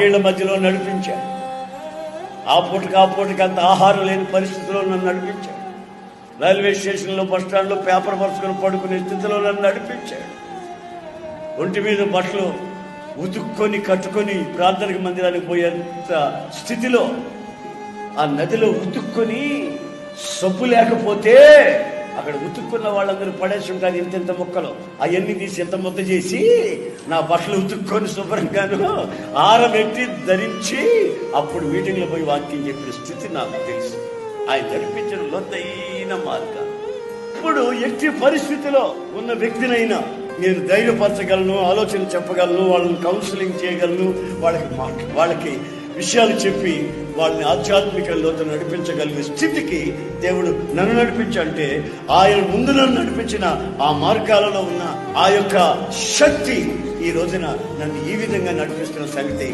కన్నీళ్ల మధ్యలో నడిపించాడు. ఆ పూటకి అంత ఆహారం లేని పరిస్థితిలో నన్ను నడిపించాడు. రైల్వే స్టేషన్లో, బస్ స్టాండ్లో పేపర్ పరుచుకొని పడుకునే స్థితిలో నన్ను నడిపించాడు. ఒంటి మీద బట్టలు ఉతుక్కొని కట్టుకొని ప్రార్థన మందిరానికి పోయేంత స్థితిలో ఆ నదిలో ఉతుక్కొని సబ్బు లేకపోతే అక్కడ ఉతుక్కున్న వాళ్ళందరూ పడేసి ఉంటారు ఇంత మొక్కలు, అవన్నీ తీసి ఎంత ముద్ద చేసి నా బట్టలు ఉతుక్కొని శుభ్రంగాను ఆరబెట్టి ధరించి అప్పుడు మీటింగ్లో పోయి వాక్యం చెప్పిన స్థితి నాకు తెలుసు. ఆయన నడిపించిన లోతైన మార్గం. ఇప్పుడు ఎట్టి పరిస్థితిలో ఉన్న వ్యక్తినైనా నేను ధైర్యపరచగలను, ఆలోచన చెప్పగలను, వాళ్ళని కౌన్సిలింగ్ చేయగలను, వాళ్ళకి విషయాలు చెప్పి వాళ్ళని ఆధ్యాత్మికంలోతో నడిపించగలిగే స్థితికి దేవుడు నన్ను నడిపించంటే ఆయన ముందు నన్ను నడిపించిన ఆ మార్గాలలో ఉన్న ఆ యొక్క శక్తి ఈ రోజున నన్ను ఈ విధంగా నడిపిస్తున్న సంగతి